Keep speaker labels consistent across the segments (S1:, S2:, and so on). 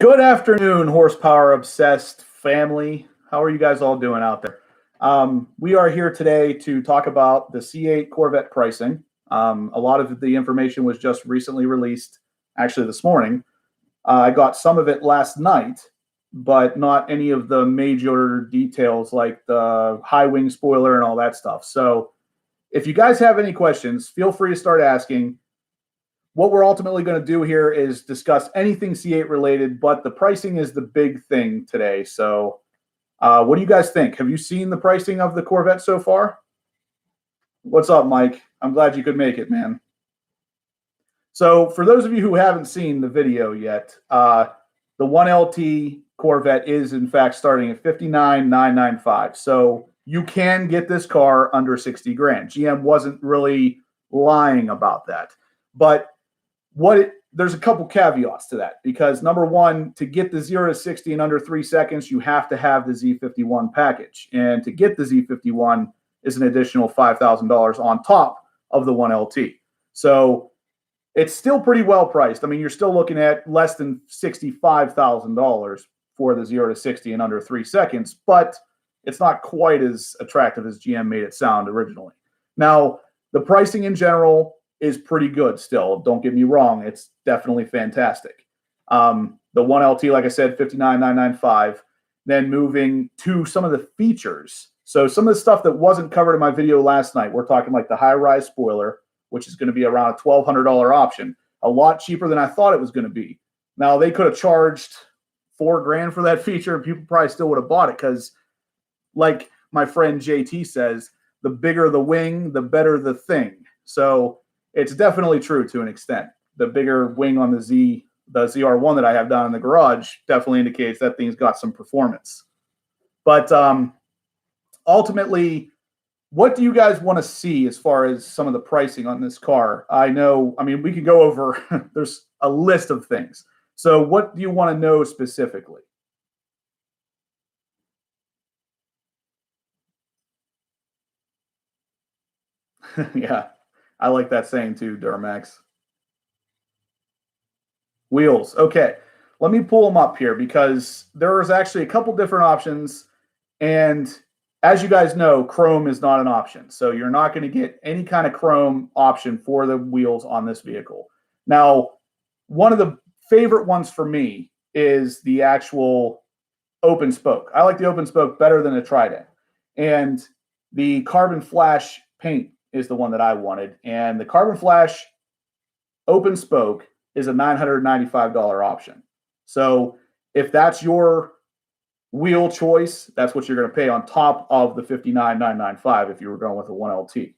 S1: Good afternoon, horsepower obsessed family. How are you guys all doing out there? We are here today to talk about the C8 Corvette pricing. A lot of the information was just recently released, actually this morning. I got some of it last night, but not any of the major details like the high wing spoiler and all that stuff. So if you guys have any questions, feel free to start asking. What we're ultimately going to do here is discuss anything C8 related, but the pricing is the big thing today. So what do you guys think? Have you seen the pricing of the Corvette so far? What's up, Mike? I'm glad you could make it, man. So for those of you who haven't seen the video yet, the 1LT Corvette is in fact starting at $59,995. So you can get this car under 60 grand. GM wasn't really lying about that. But there's a couple caveats to that, because number one, to get the 0 to 60 in under 3 seconds, you have to have the Z51 package. And to get the Z51 is an additional $5,000 on top of the 1LT. So it's still pretty well priced. I mean, you're still looking at less than $65,000 for the 0 to 60 in under 3 seconds, but it's not quite as attractive as GM made it sound originally. Now, the pricing in general is pretty good still. Don't get me wrong. It's definitely fantastic. The 1LT, like I said, $59,995. Then moving to some of the features. So some of the stuff that wasn't covered in my video last night, we're talking like the high-rise spoiler, which is going to be around a $1,200 option. A lot cheaper than I thought it was going to be. Now, they could have charged $4 grand for that feature, and people probably still would have bought it because, like my friend JT says, the bigger the wing, the better the thing. So it's definitely true to an extent. The bigger wing on the ZR1 that I have down in the garage definitely indicates that thing's got some performance. But ultimately, what do you guys want to see as far as some of the pricing on this car? I mean, we could go over, there's a list of things. So what do you want to know specifically? Yeah. I like that saying too, Duramax. Wheels. Okay. Let me pull them up here because there's actually a couple different options. And as you guys know, chrome is not an option. So you're not going to get any kind of chrome option for the wheels on this vehicle. Now, one of the favorite ones for me is the actual open spoke. I like the open spoke better than a trident. And the carbon flash paint is the one that I wanted. And the carbon flash open spoke is a $995 option. So if that's your wheel choice, that's what you're going to pay on top of the $59,995 if you were going with a 1LT.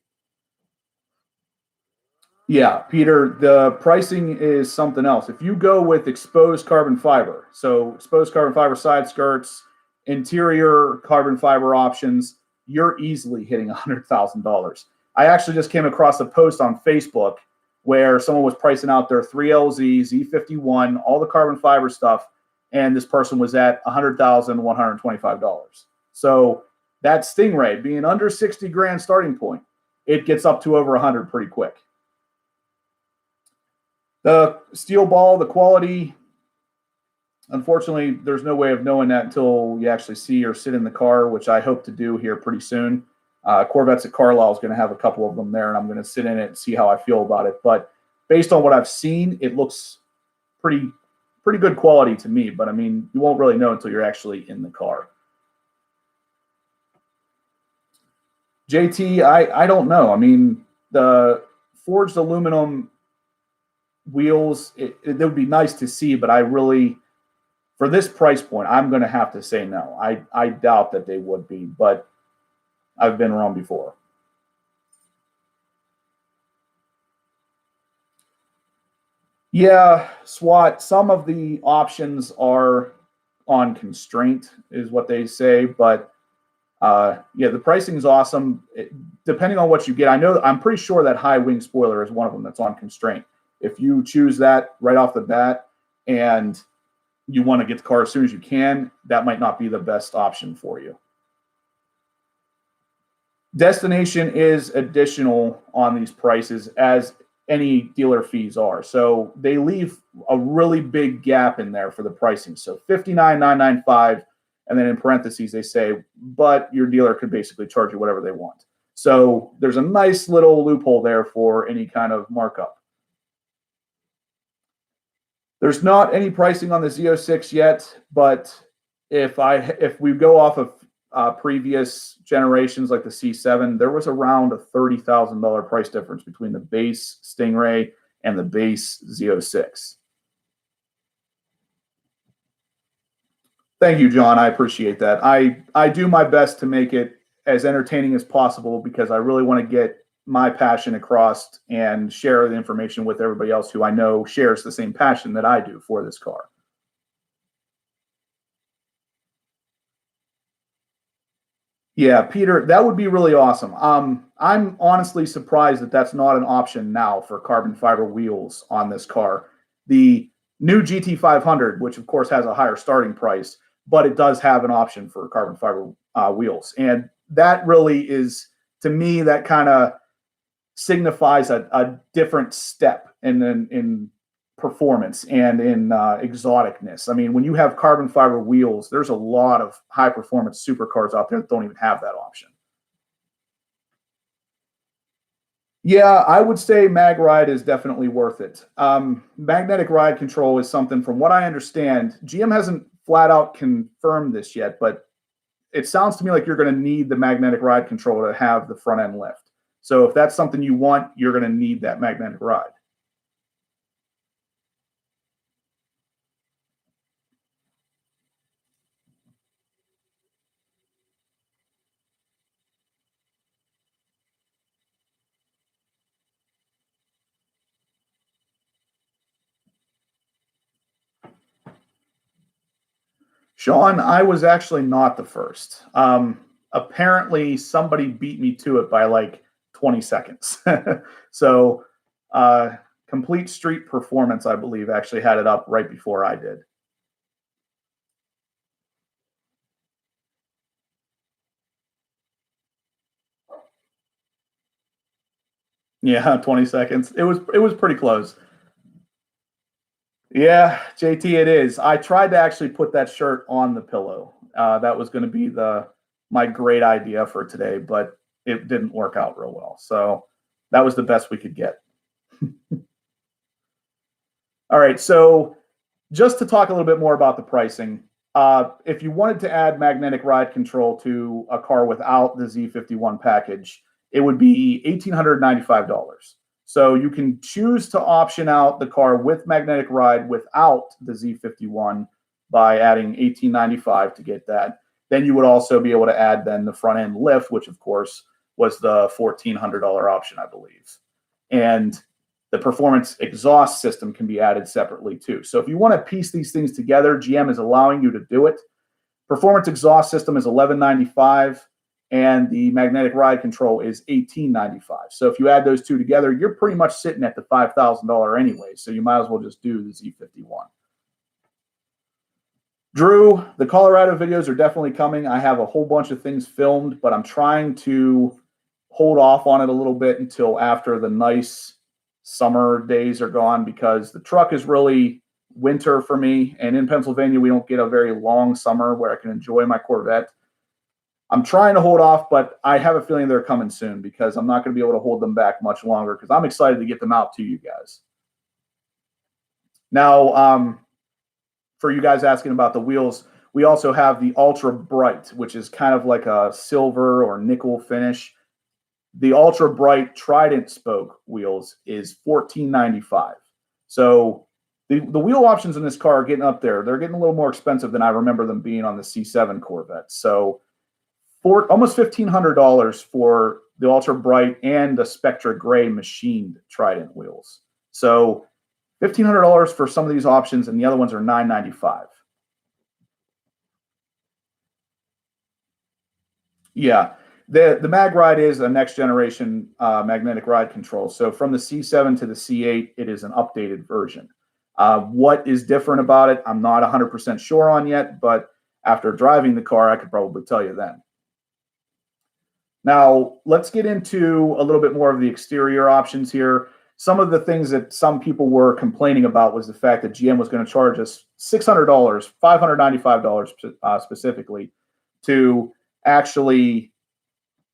S1: Yeah, Peter, the pricing is something else. If you go with exposed carbon fiber, so exposed carbon fiber side skirts, interior carbon fiber options, you're easily hitting $100,000. I actually just came across a post on Facebook where someone was pricing out their 3LZ, Z51, all the carbon fiber stuff, and this person was at $100,125. So that Stingray being under 60 grand starting point, it gets up to over 100 pretty quick. The steel ball, the quality, unfortunately, there's no way of knowing that until you actually see or sit in the car, which I hope to do here pretty soon. Corvettes at Carlisle is going to have a couple of them there, and I'm going to sit in it and see how I feel about it. But based on what I've seen, it looks pretty good quality to me. But, I mean, you won't really know until you're actually in the car. JT, I don't know. I mean, the forged aluminum wheels, it would be nice to see, but I really, for this price point, I'm going to have to say no. I doubt that they would be, but I've been wrong before. Yeah, SWAT, some of the options are on constraint is what they say, but yeah, the pricing is awesome. Depending on what you get, I'm pretty sure that high wing spoiler is one of them that's on constraint. If you choose that right off the bat and you want to get the car as soon as you can, that might not be the best option for you. Destination is additional on these prices, as any dealer fees are. So they leave a really big gap in there for the pricing. So $59,995, and then in parentheses they say, but your dealer could basically charge you whatever they want. So there's a nice little loophole there for any kind of markup. There's not any pricing on the Z06 yet, but if we go off of previous generations like the C7, there was around a $30,000 price difference between the base Stingray and the base Z06. Thank you, John. I appreciate that. I do my best to make it as entertaining as possible because I really want to get my passion across and share the information with everybody else who I know shares the same passion that I do for this car. Yeah, Peter, that would be really awesome. I'm honestly surprised that that's not an option now for carbon fiber wheels on this car. The new GT500, which of course has a higher starting price, but it does have an option for carbon fiber wheels. And that really is, to me, that kind of signifies a different step in performance and in exoticness. I mean, when you have carbon fiber wheels, there's a lot of high performance supercars out there that don't even have that option. Yeah, I would say mag ride is definitely worth it. Magnetic ride control is something, from what I understand, GM hasn't flat out confirmed this yet, but it sounds to me like you're going to need the magnetic ride control to have the front end lift. So if that's something you want, you're going to need that magnetic ride. Sean, I was actually not the first. Apparently, somebody beat me to it by like 20 seconds. So, Complete Street Performance, I believe, actually had it up right before I did. Yeah, 20 seconds. It was pretty close. Yeah, JT, it is. I tried to actually put that shirt on the pillow. That was going to be my great idea for today, but it didn't work out real well. So that was the best we could get. All right, so just to talk a little bit more about the pricing, if you wanted to add magnetic ride control to a car without the Z51 package, it would be $1,895. So you can choose to option out the car with magnetic ride without the Z51 by adding $1,895 to get that. Then you would also be able to add then the front end lift, which of course was the $1,400 option, I believe. And the performance exhaust system can be added separately too. So if you want to piece these things together, GM is allowing you to do it. Performance exhaust system is $1,195. And the magnetic ride control is $1,895. So if you add those two together, you're pretty much sitting at the $5,000 anyway. So you might as well just do the Z51. Drew, the Colorado videos are definitely coming. I have a whole bunch of things filmed, but I'm trying to hold off on it a little bit until after the nice summer days are gone, because the truck is really winter for me. And in Pennsylvania, we don't get a very long summer where I can enjoy my Corvette. I'm trying to hold off, but I have a feeling they're coming soon because I'm not going to be able to hold them back much longer because I'm excited to get them out to you guys. Now, for you guys asking about the wheels, we also have the Ultra Bright, which is kind of like a silver or nickel finish. The Ultra Bright Trident spoke wheels is $1,495. So the wheel options in this car are getting up there. They're getting a little more expensive than I remember them being on the C7 Corvette. So for almost $1,500 for the Ultra Bright and the Spectra Gray machined Trident wheels. So $1,500 for some of these options, and the other ones are $995. Yeah, the mag ride is a next generation magnetic ride control. So from the C7 to the C8, it is an updated version. What is different about it, I'm not 100% sure on yet, but after driving the car, I could probably tell you then. Now, let's get into a little bit more of the exterior options here. some of the things that some people were complaining about was the fact that GM was going to charge us $600, $595 specifically, to actually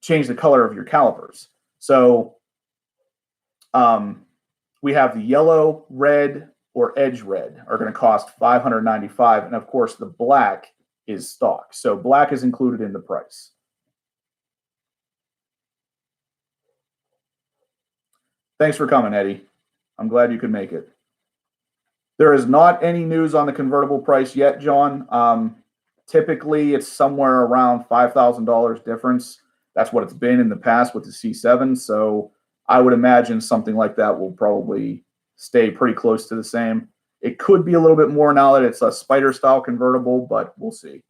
S1: change the color of your calipers. So we have the yellow, red, or edge red are going to cost $595, and of course the black is stock. So black is included in the price. Thanks for coming, Eddie. I'm glad you could make it. There is not any news on the convertible price yet, John. Typically, it's somewhere around $5,000 difference. That's what it's been in the past with the C7. So I would imagine something like that will probably stay pretty close to the same. It could be a little bit more now that it's a Spider style convertible, but we'll see.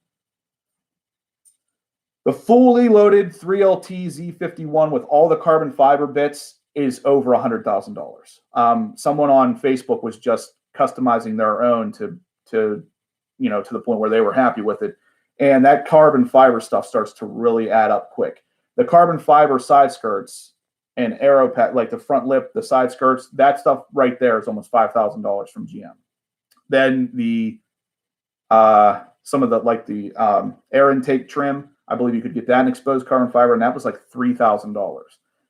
S1: The fully loaded 3LT Z51 with all the carbon fiber bits is over $100,000. Someone on Facebook was just customizing their own to the point where they were happy with it. And that carbon fiber stuff starts to really add up quick. The carbon fiber side skirts and aero pack, like the front lip, the side skirts, that stuff right there is almost $5,000 from GM. Then the some of the air intake trim, I believe you could get that in exposed carbon fiber, and that was like $3,000.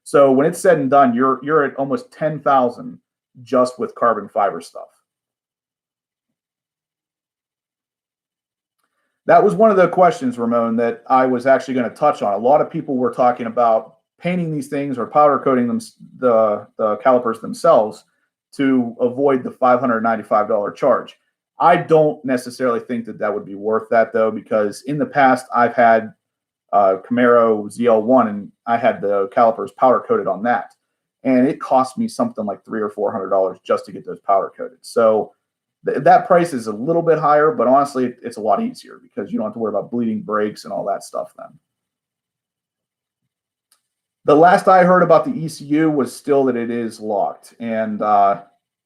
S1: So when it's said and done, you're at almost $10,000 just with carbon fiber stuff. That was one of the questions, Ramon, that I was actually going to touch on. A lot of people were talking about painting these things or powder coating them, the calipers themselves, to avoid the $595 charge. I don't necessarily think that would be worth that, though, because in the past I've had Camaro ZL1 and I had the calipers powder coated on that, and it cost me something like $300 or $400 just to get those powder coated. So that price is a little bit higher, but honestly, it's a lot easier because you don't have to worry about bleeding brakes and all that stuff then. The last I heard about the ECU was still that it is locked. And,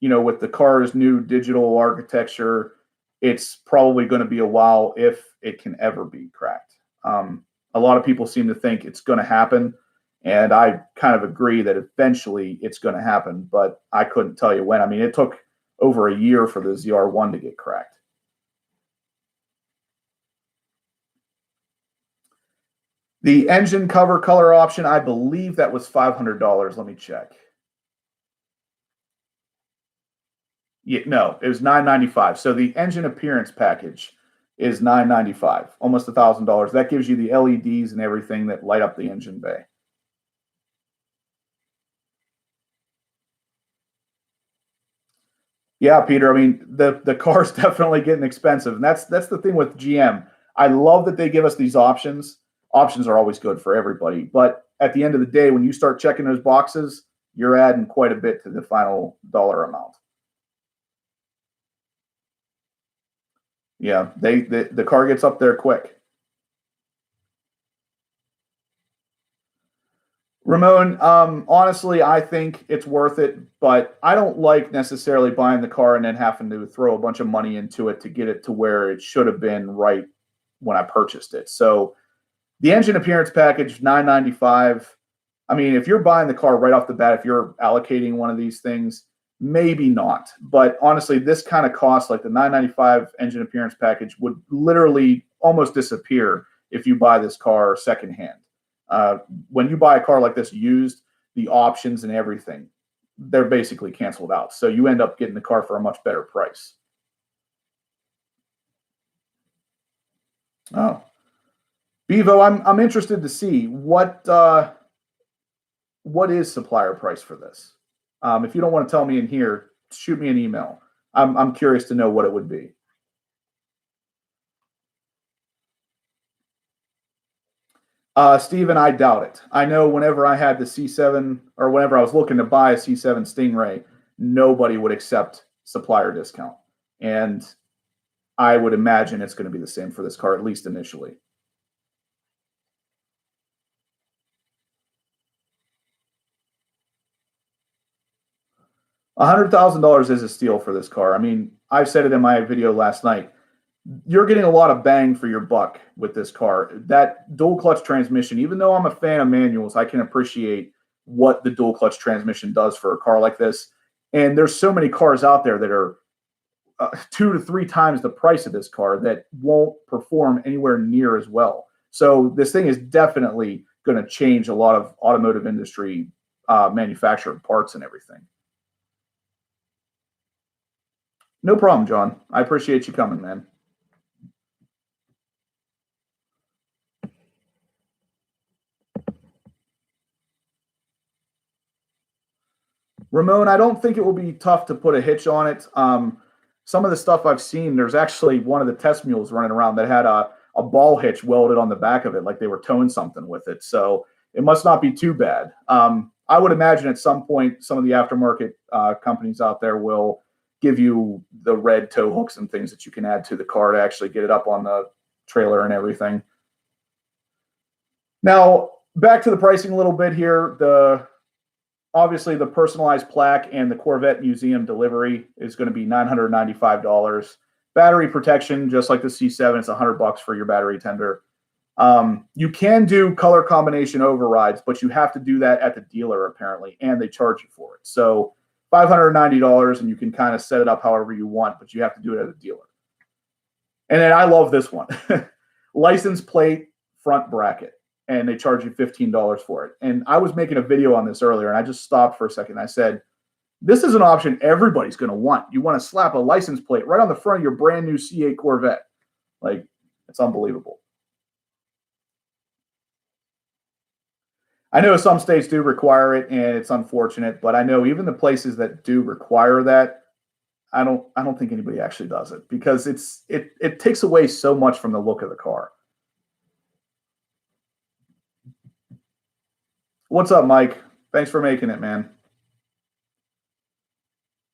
S1: with the car's new digital architecture, it's probably going to be a while if it can ever be cracked. A lot of people seem to think it's going to happen. And I kind of agree that eventually it's going to happen, but I couldn't tell you when. I mean, it took over a year for the ZR1 to get cracked. The engine cover color option, I believe that was $500. Let me check. Yeah, no, it was $995. So the engine appearance package is $995, almost $1,000. That gives you the LEDs and everything that light up the engine bay. Yeah, Peter. I mean, the car's definitely getting expensive, and that's the thing with GM. I love that they give us these options. Options are always good for everybody, but at the end of the day, when you start checking those boxes, you're adding quite a bit to the final dollar amount. Yeah, the car gets up there quick. Ramon, honestly, I think it's worth it, but I don't like necessarily buying the car and then having to throw a bunch of money into it to get it to where it should have been right when I purchased it. So the engine appearance package, $995. I mean, if you're buying the car right off the bat, if you're allocating one of these things, maybe not. But honestly, this kind of cost, like the $995 engine appearance package, would literally almost disappear if you buy this car secondhand. When you buy a car like this used, the options and everything, they're basically canceled out. So you end up getting the car for a much better price. Oh, Bevo, I'm interested to see what is supplier price for this. If you don't want to tell me in here, shoot me an email. I'm curious to know what it would be. Steven, I doubt it. I know whenever I had the C7, or whenever I was looking to buy a C7 Stingray, nobody would accept supplier discount. And I would imagine it's going to be the same for this car, at least initially. $100,000 is a steal for this car. I mean, I've said it in my video last night. You're getting a lot of bang for your buck with this car. That dual clutch transmission, even though I'm a fan of manuals, I can appreciate what the dual clutch transmission does for a car like this. And there's so many cars out there that are 2 to 3 times the price of this car that won't perform anywhere near as well. So this thing is definitely going to change a lot of automotive industry manufacturing parts and everything. No problem, John. I appreciate you coming, man. Ramon, I don't think it will be tough to put a hitch on it. Some of the stuff I've seen, there's actually one of the test mules running around that had a ball hitch welded on the back of it, like they were towing something with it. So it must not be too bad. I would imagine at some point, some of the aftermarket companies out there will give you the red tow hooks and things that you can add to the car to actually get it up on the trailer and everything. Now, back to the pricing a little bit here. Obviously, the personalized plaque and the Corvette Museum delivery is going to be $995. Battery protection, just like the C7, it's $100 for your battery tender. You can do color combination overrides, but you have to do that at the dealer apparently, and they charge you for it. So $590, and you can kind of set it up however you want, but you have to do it at a dealer. And then I love this one. License plate front bracket, and they charge you $15 for it. And I was making a video on this earlier, and I just stopped for a second. I said, this is an option everybody's going to want. You want to slap a license plate right on the front of your brand new C8 Corvette. Like, it's unbelievable. I know some states do require it, and it's unfortunate, but I know even the places that do require that, I don't think anybody actually does it, because it takes away so much from the look of the car. What's up, Mike? Thanks for making it, man.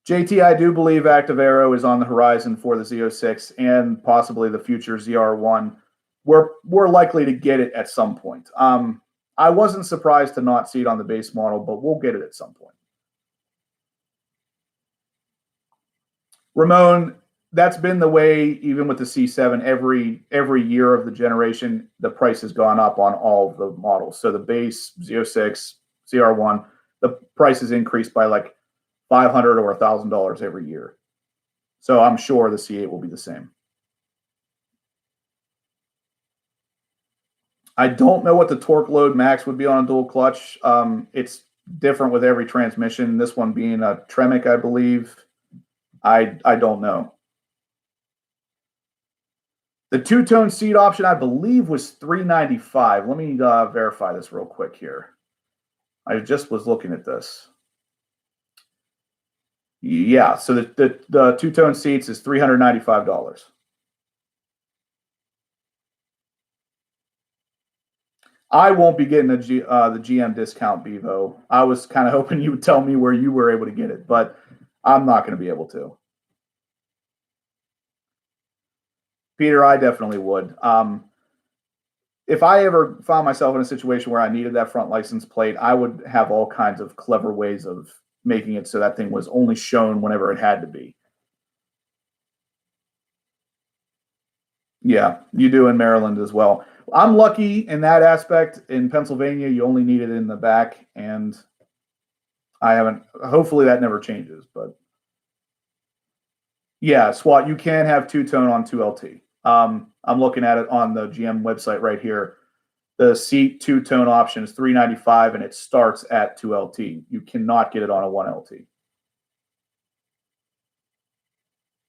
S1: JT, I do believe Active Aero is on the horizon for the Z06 and possibly the future ZR1. We're likely to get it at some point. I wasn't surprised to not see it on the base model, but we'll get it at some point. Ramon, that's been the way, even with the C7, every year of the generation, the price has gone up on all of the models. So the base, Z06, ZR1, the price has increased by like $500 or $1,000 every year. So I'm sure the C8 will be the same. I don't know what the torque load max would be on a dual clutch. It's different with every transmission. This one being a Tremec, I believe. I don't know. The two-tone seat option, I believe, was $395. Let me verify this real quick here. I just was looking at this. Yeah, so the two-tone seats is $395. I won't be getting the GM discount, Bevo. I was kind of hoping you would tell me where you were able to get it, but I'm not going to be able to. Peter, I definitely would. If I ever found myself in a situation where I needed that front license plate, I would have all kinds of clever ways of making it so that thing was only shown whenever it had to be. Yeah, you do in Maryland as well. I'm lucky in that aspect. In Pennsylvania, you only need it in the back, and I haven't. Hopefully, that never changes. But yeah, SWAT, you can have two-tone on 2LT. I'm looking at it on the GM website right here. The seat two-tone option is $395, and it starts at 2LT. You cannot get it on a 1LT.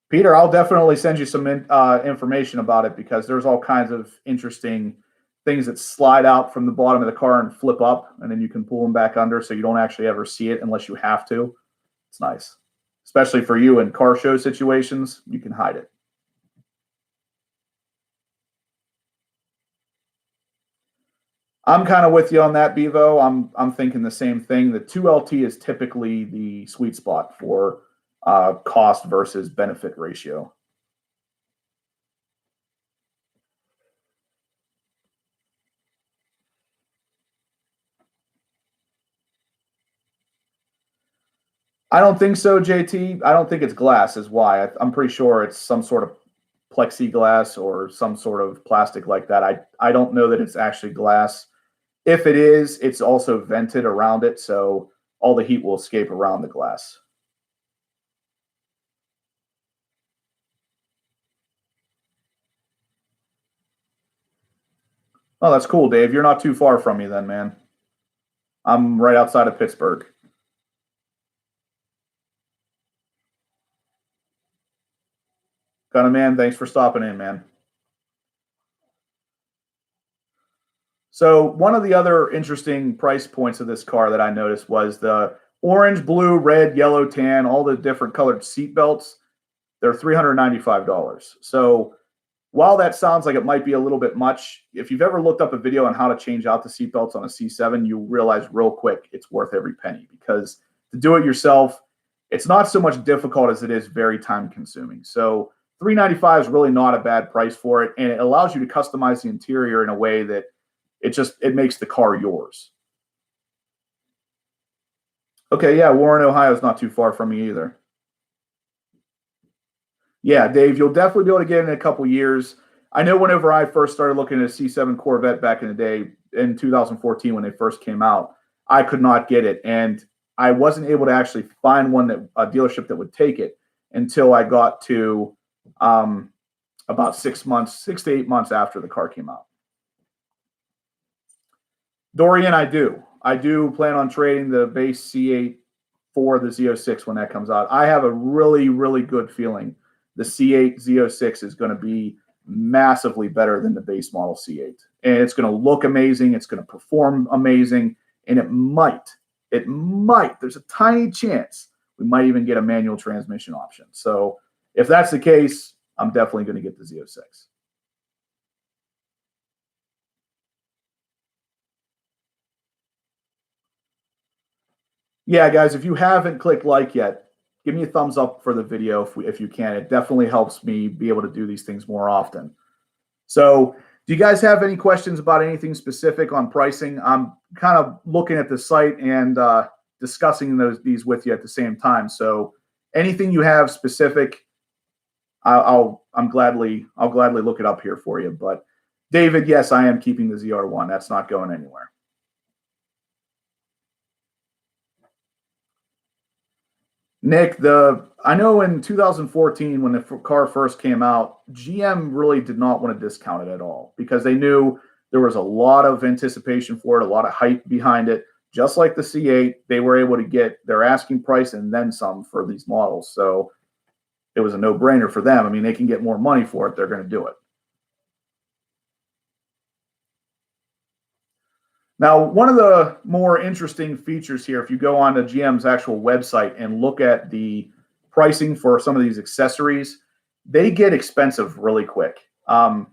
S1: Peter, I'll definitely send you some information about it, because there's all kinds of interesting things that slide out from the bottom of the car and flip up, and then you can pull them back under so you don't actually ever see it unless you have to. It's nice. Especially for you in car show situations, you can hide it. I'm kind of with you on that, Bevo. I'm thinking the same thing. The 2LT is typically the sweet spot for cost versus benefit ratio. I don't think so, JT. I don't think it's glass is why. I'm pretty sure it's some sort of plexiglass or some sort of plastic like that. I don't know that it's actually glass. If it is, it's also vented around it, so all the heat will escape around the glass. Oh, that's cool, Dave. You're not too far from me then, man. I'm right outside of Pittsburgh. Gunna man, thanks for stopping in, man. So one of the other interesting price points of this car that I noticed was the orange, blue, red, yellow, tan, all the different colored seat belts. They're $395. So while that sounds like it might be a little bit much, if you've ever looked up a video on how to change out the seat belts on a C7, you realize real quick it's worth every penny, because to do it yourself, it's not so much difficult as it is very time consuming. So $395 is really not a bad price for it, and it allows you to customize the interior in a way that it makes the car yours. Okay, yeah, Warren, Ohio is not too far from me either. Yeah, Dave, you'll definitely be able to get it in a couple years. I know whenever I first started looking at a C7 Corvette back in the day, in 2014 when they first came out, I could not get it, and I wasn't able to actually find a dealership that would take it until I got to about 6 to 8 months after the car came out. Dorian, I do plan on trading the base C8 for the Z06 when that comes out. I have a really, really good feeling the C8 Z06 is going to be massively better than the base model C8. And it's going to look amazing. It's going to perform amazing. And it might, there's a tiny chance we might even get a manual transmission option. So if that's the case, I'm definitely going to get the Z06. Yeah, guys, if you haven't clicked like yet, give me a thumbs up for the video if you can. It definitely helps me be able to do these things more often. So do you guys have any questions about anything specific on pricing? I'm kind of looking at the site and discussing these with you at the same time. So anything you have specific, I'll gladly look it up here for you. But David, yes, I am keeping the ZR1. That's not going anywhere. Nick, I know in 2014 when the car first came out, GM really did not want to discount it at all because they knew there was a lot of anticipation for it, a lot of hype behind it. Just like the C8, they were able to get their asking price and then some for these models. So it was a no-brainer for them. I mean, they can get more money for it. They're going to do it. Now, one of the more interesting features here, if you go on to GM's actual website and look at the pricing for some of these accessories, they get expensive really quick. Some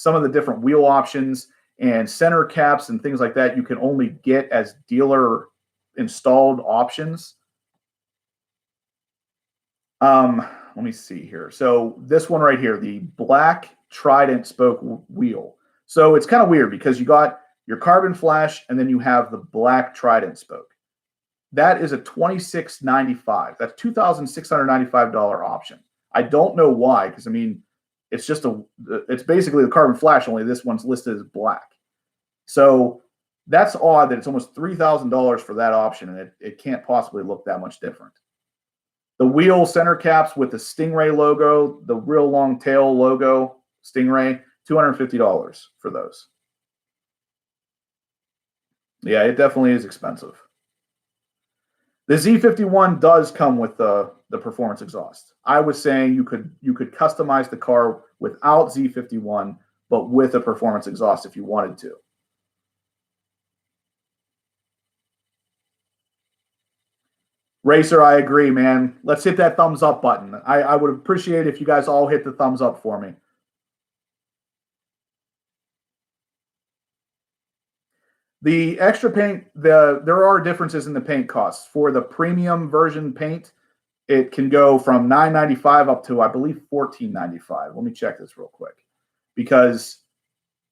S1: of the different wheel options and center caps and things like that, you can only get as dealer installed options. Let me see here. So this one right here, the black Trident spoke wheel. So it's kind of weird because you got your carbon flash, and then you have the black Trident spoke. That is a $26.95. That's $2,695 option. I don't know why, because I mean, it's basically the carbon flash, only this one's listed as black. So that's odd that it's almost $3,000 for that option, and it can't possibly look that much different. The wheel center caps with the Stingray logo, the real long tail logo, Stingray, $250 for those. Yeah, it definitely is expensive. The Z51 does come with the performance exhaust. I was saying you could customize the car without Z51, but with a performance exhaust if you wanted to. Racer, I agree, man. Let's hit that thumbs up button. I would appreciate it if you guys all hit the thumbs up for me. The extra paint, there are differences in the paint costs. For the premium version paint, it can go from $9.95 up to, I believe, $14.95. Let me check this real quick. Because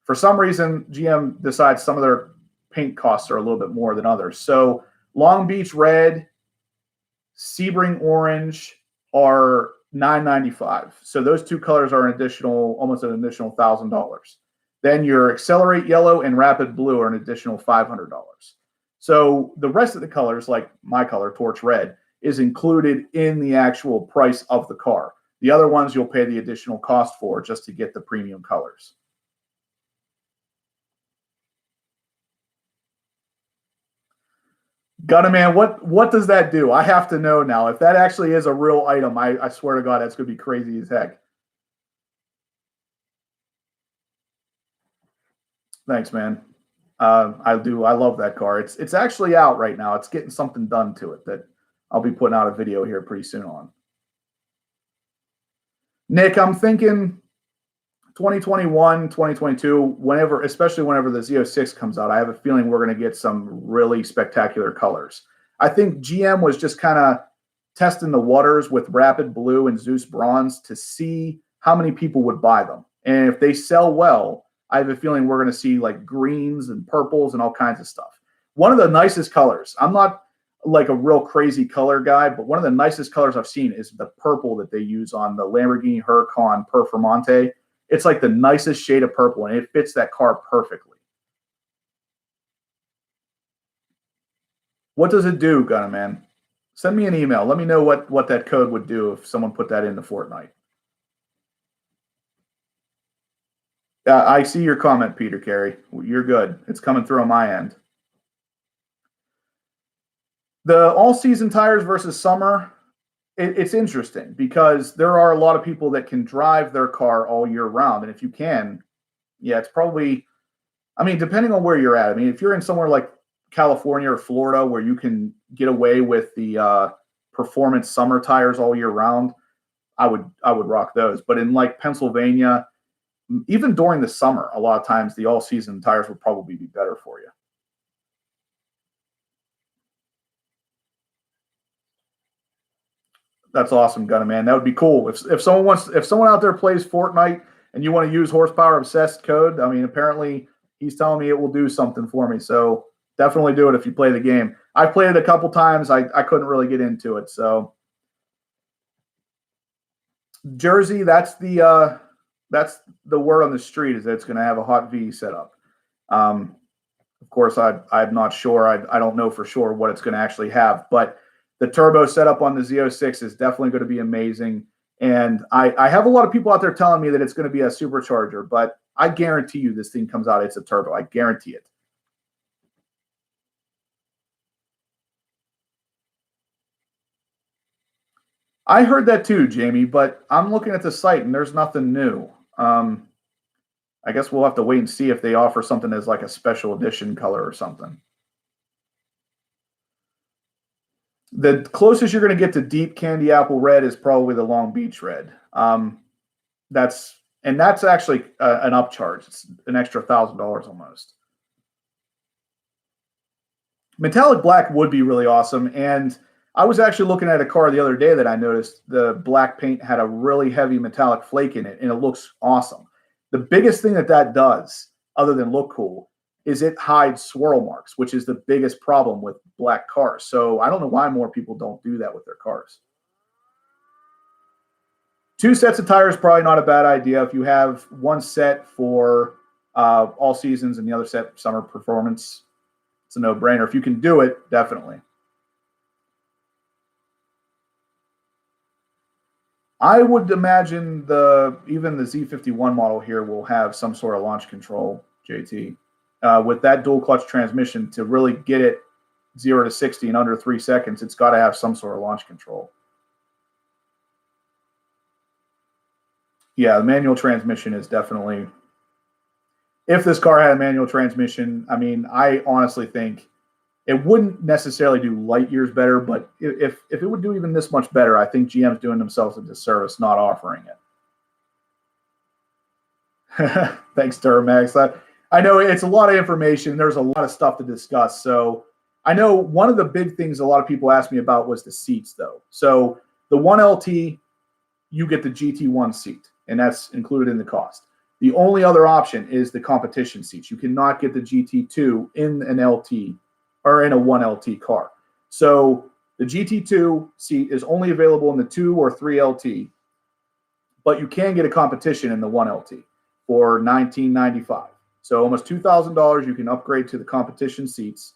S1: for some reason, GM decides some of their paint costs are a little bit more than others. So Long Beach Red, Sebring Orange are $9.95. So those two colors are almost an additional $1,000. Then your Accelerate Yellow and Rapid Blue are an additional $500. So the rest of the colors, like my color, Torch Red, is included in the actual price of the car. The other ones you'll pay the additional cost for just to get the premium colors. Gunna Man, what does that do? I have to know now. If that actually is a real item, I swear to God, that's going to be crazy as heck. Thanks, man. I love that car. It's actually out right now. It's getting something done to it that I'll be putting out a video here pretty soon on. Nick, I'm thinking 2021, 2022, especially whenever the Z06 comes out, I have a feeling we're going to get some really spectacular colors. I think GM was just kind of testing the waters with Rapid Blue and Zeus Bronze to see how many people would buy them. And if they sell well, I have a feeling we're going to see like greens and purples and all kinds of stuff. One of the nicest colors, I'm not like a real crazy color guy, but one of the nicest colors I've seen is the purple that they use on the Lamborghini Huracan Performante. It's like the nicest shade of purple, and it fits that car perfectly. What does it do, Gunna Man? Send me an email. Let me know what that code would do if someone put that into Fortnite. I see your comment, Peter Carey. You're good. It's coming through on my end. The all-season tires versus summer, it's interesting because there are a lot of people that can drive their car all year round. And if you can, yeah, it's probably, I mean, depending on where you're at. I mean, if you're in somewhere like California or Florida where you can get away with the performance summer tires all year round, I would rock those. But in like Pennsylvania, even during the summer, a lot of times the all-season tires would probably be better for you. That's awesome, Gunna Man. That would be cool. If someone out there plays Fortnite and you want to use horsepower obsessed code, I mean, apparently he's telling me it will do something for me. So definitely do it if you play the game. I played it a couple times. I couldn't really get into it. So Jersey, that's the word on the street is that it's going to have a hot V setup. Of course, I'm not sure. I don't know for sure what it's going to actually have, but the turbo setup on the Z06 is definitely going to be amazing. And I have a lot of people out there telling me that it's going to be a supercharger, but I guarantee you this thing comes out, it's a turbo. I guarantee it. I heard that too, Jamie, but I'm looking at the site and there's nothing new. I guess we'll have to wait and see if they offer something as like a special edition color or something. The closest you're going to get to deep candy apple red is probably the Long Beach red. That's actually an upcharge. It's an extra $1,000 almost. Metallic black would be really awesome. And I was actually looking at a car the other day that I noticed the black paint had a really heavy metallic flake in it, and it looks awesome. The biggest thing that does, other than look cool, is it hides swirl marks, which is the biggest problem with black cars. So I don't know why more people don't do that with their cars. 2 sets of tires, probably not a bad idea. If you have one set for all seasons and the other set for summer performance, it's a no-brainer. If you can do it, definitely. I would imagine even the Z51 model here will have some sort of launch control, JT. With that dual clutch transmission, to really get it 0 to 60 in under 3 seconds, it's got to have some sort of launch control. Yeah, the manual transmission is definitely, if this car had a manual transmission, I mean, I honestly think it wouldn't necessarily do light years better, but if it would do even this much better, I think GM's doing themselves a disservice not offering it. Thanks, Duramax. I know it's a lot of information. There's a lot of stuff to discuss. So I know one of the big things a lot of people asked me about was the seats, though. So the 1LT, you get the GT1 seat, and that's included in the cost. The only other option is the competition seats. You cannot get the GT2 in an LT or in a 1LT car. So the GT2 seat is only available in the 2 or 3 LT, but you can get a competition in the 1LT. for $19.95. So almost $2,000 you can upgrade to the competition seats.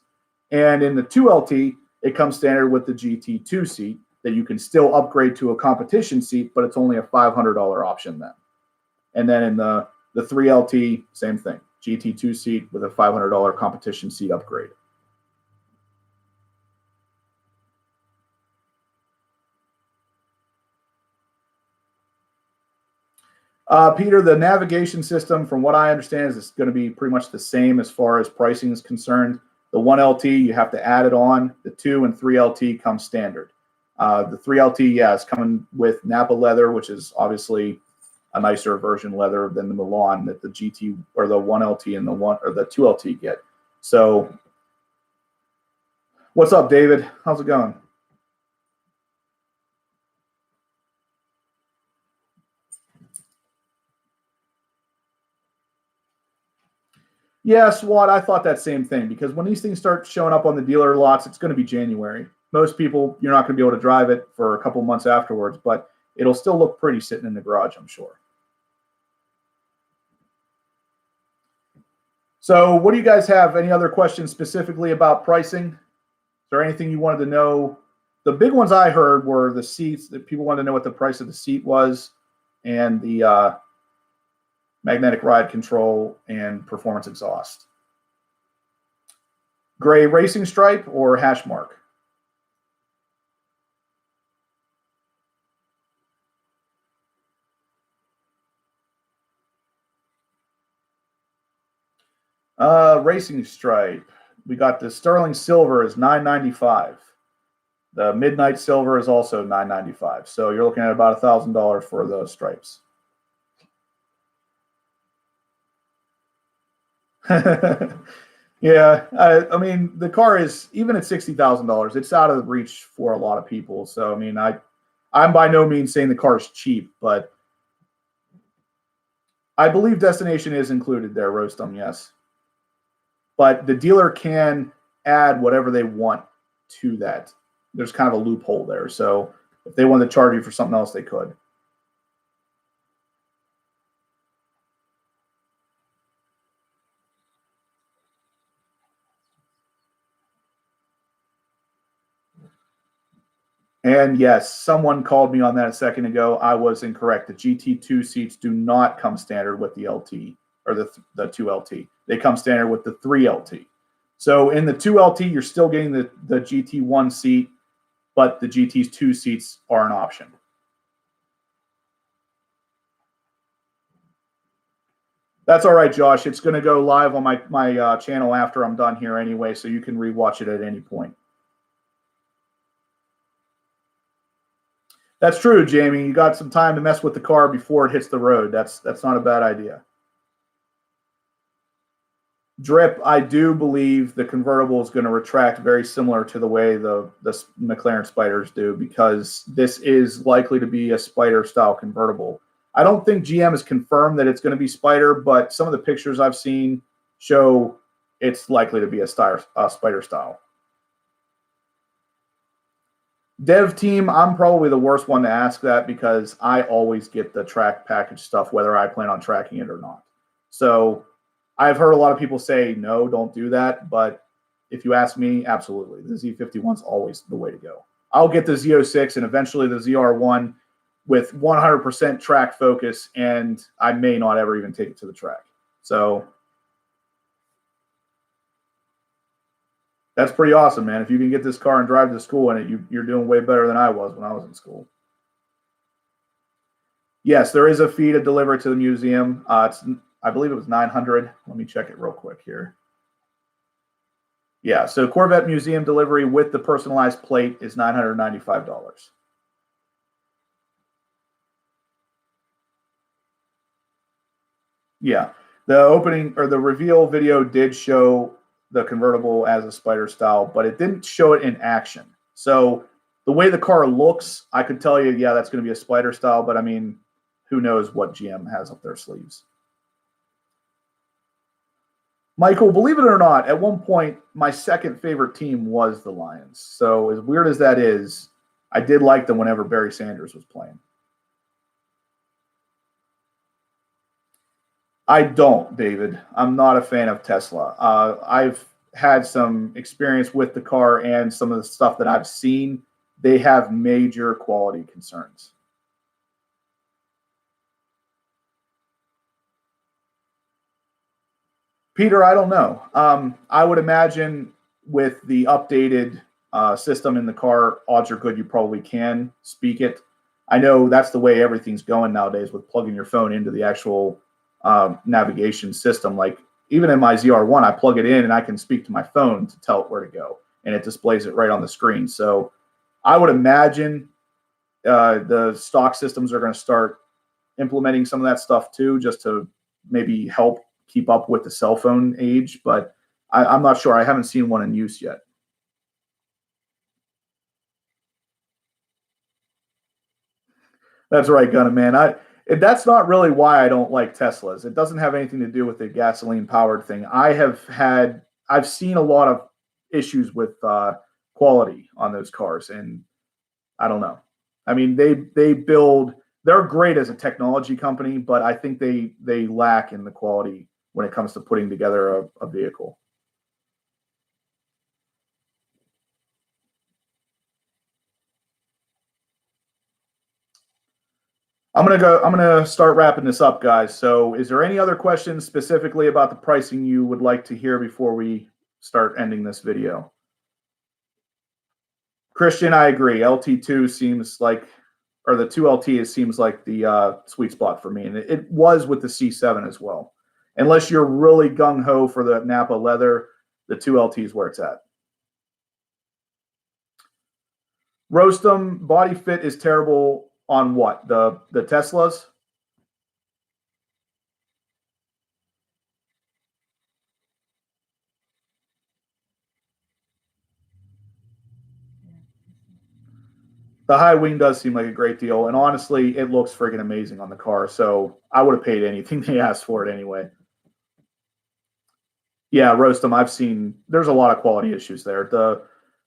S1: And in the 2LT, it comes standard with the GT2 seat that you can still upgrade to a competition seat, but it's only a $500 option then. And then in the 3LT, same thing, GT2 seat with a $500 competition seat upgrade. Peter, the navigation system, from what I understand, is going to be pretty much the same as far as pricing is concerned. The 1LT, you have to add it on. The 2 and 3LT come standard. The 3LT, yeah, is coming with Napa leather, which is obviously a nicer version leather than the Milan that the GT or the 1LT and the 2LT get. So, what's up, David? How's it going? Yeah, SWAT, I thought that same thing, because when these things start showing up on the dealer lots, it's going to be January. Most people, you're not going to be able to drive it for a couple months afterwards, but it'll still look pretty sitting in the garage, I'm sure. So what do you guys have? Any other questions specifically about pricing? Is there anything you wanted to know? The big ones I heard were the seats, that people wanted to know what the price of the seat was, and the magnetic ride control and performance exhaust. Gray racing stripe or hash mark? Racing stripe. We got the sterling silver is $995. The midnight silver is also $995. So you're looking at about $1,000 for those stripes. Yeah, I mean, the car is, even at $60,000, it's out of reach for a lot of people. So I mean, I'm by no means saying the car is cheap, but I believe destination is included there, Rostam, yes. But the dealer can add whatever they want to that. There's kind of a loophole there. So if they wanted to charge you for something else, they could. And yes, someone called me on that a second ago. I was incorrect. The GT2 seats do not come standard with the LT or the 2LT. They come standard with the 3LT. So in the 2LT, you're still getting the GT1 seat, but the GT2 seats are an option. That's all right, Josh. It's going to go live on my channel after I'm done here anyway, so you can rewatch it at any point. That's true, Jamie. You got some time to mess with the car before it hits the road. That's not a bad idea. Drip, I do believe the convertible is going to retract very similar to the way the McLaren Spiders do, because this is likely to be a Spider style convertible. I don't think GM has confirmed that it's going to be Spider, but some of the pictures I've seen show it's likely to be a Spider style. Dev team, I'm probably the worst one to ask that, because I always get the track package stuff, whether I plan on tracking it or not. So I've heard a lot of people say, no, don't do that. But if you ask me, absolutely. The Z51 is always the way to go. I'll get the Z06 and eventually the ZR1 with 100% track focus, and I may not ever even take it to the track. So that's pretty awesome, man. If you can get this car and drive to school in it, you're doing way better than I was when I was in school. Yes, there is a fee to deliver it to the museum. I believe it was $900. Let me check it real quick here. Yeah, so Corvette Museum delivery with the personalized plate is $995. Yeah, the opening or the reveal video did show the convertible as a Spider style, but it didn't show it in action. So the way the car looks, I could tell you, yeah, that's going to be a Spider style, but I mean, who knows what GM has up their sleeves. Michael, believe it or not, at one point, my second favorite team was the Lions. So as weird as that is, I did like them whenever Barry Sanders was playing. I don't, David. I'm not a fan of Tesla. I've had some experience with the car and some of the stuff that I've seen. They have major quality concerns. Peter, I don't know. I would imagine with the updated system in the car, odds are good you probably can speak it. I know that's the way everything's going nowadays with plugging your phone into the actual navigation system. Like even in my ZR1, I plug it in and I can speak to my phone to tell it where to go, and it displays it right on the screen. So I would imagine the stock systems are going to start implementing some of that stuff too, just to maybe help keep up with the cell phone age. But I'm not sure. I haven't seen one in use yet. That's right, Gunna Man. That's not really why I don't like Teslas. It doesn't have anything to do with the gasoline powered thing. I've seen a lot of issues with quality on those cars, and I don't know. I mean, they're great as a technology company, but I think they lack in the quality when it comes to putting together a vehicle. I'm gonna start wrapping this up, guys. So is there any other questions specifically about the pricing you would like to hear before we start ending this video? Christian, I agree. LT2 seems like, or the 2LT seems like the sweet spot for me. And it was with the C7 as well. Unless you're really gung-ho for the Napa leather, the 2LT is where it's at. Roastum, body fit is terrible on what? The Teslas? The high wing does seem like a great deal, and honestly, it looks friggin' amazing on the car. So I would have paid anything they asked for it anyway. Yeah, Roastum, I've seen. There's a lot of quality issues there.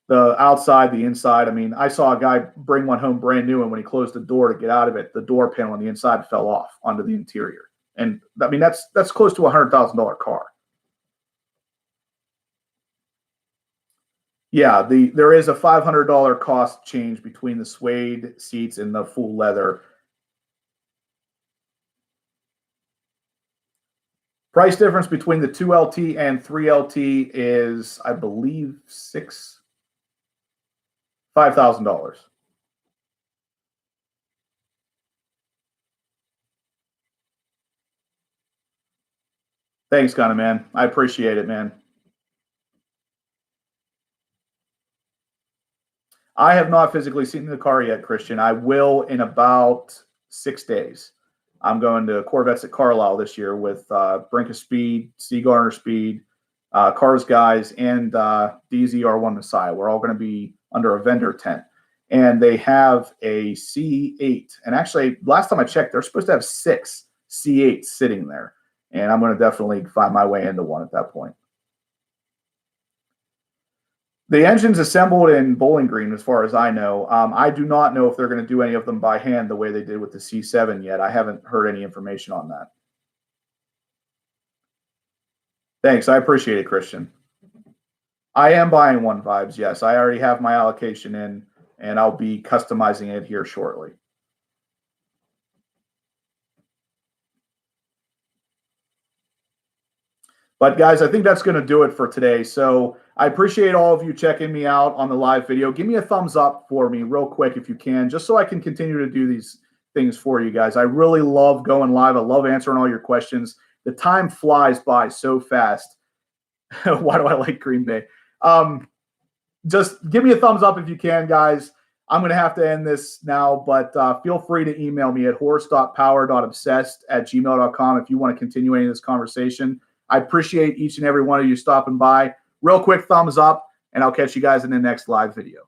S1: The outside, the inside. I mean, I saw a guy bring one home brand new, and when he closed the door to get out of it, the door panel on the inside fell off onto the interior. And I mean, that's close to $100,000 car. Yeah, there is a $500 cost change between the suede seats and the full leather. Price difference between the 2LT and 3LT is, I believe, $5,000. Thanks, Gunna Man. I appreciate it, man. I have not physically seen the car yet, Christian. I will in about 6 days. I'm going to Corvettes at Carlisle this year with Brink of Speed, C. Garner Speed, Cars Guys, and DZR1 Messiah. We're all going to be under a vendor tent. And they have a C8. And actually, last time I checked, they're supposed to have 6 C8s sitting there. And I'm going to definitely find my way into one at that point. The engine's assembled in Bowling Green, as far as I know. I do not know if they're going to do any of them by hand the way they did with the C7 yet. I haven't heard any information on that. Thanks. I appreciate it, Christian. I am buying one, Vibes. Yes, I already have my allocation in, and I'll be customizing it here shortly. But guys, I think that's going to do it for today. So I appreciate all of you checking me out on the live video. Give me a thumbs up for me real quick if you can, just so I can continue to do these things for you guys. I really love going live. I love answering all your questions. The time flies by so fast. Why do I like Green Bay? Just give me a thumbs up if you can, guys. I'm going to have to end this now, but feel free to email me at horse.power.obsessed@gmail.com if you want to continue any of this conversation. I appreciate each and every one of you stopping by. Real quick thumbs up, and I'll catch you guys in the next live video.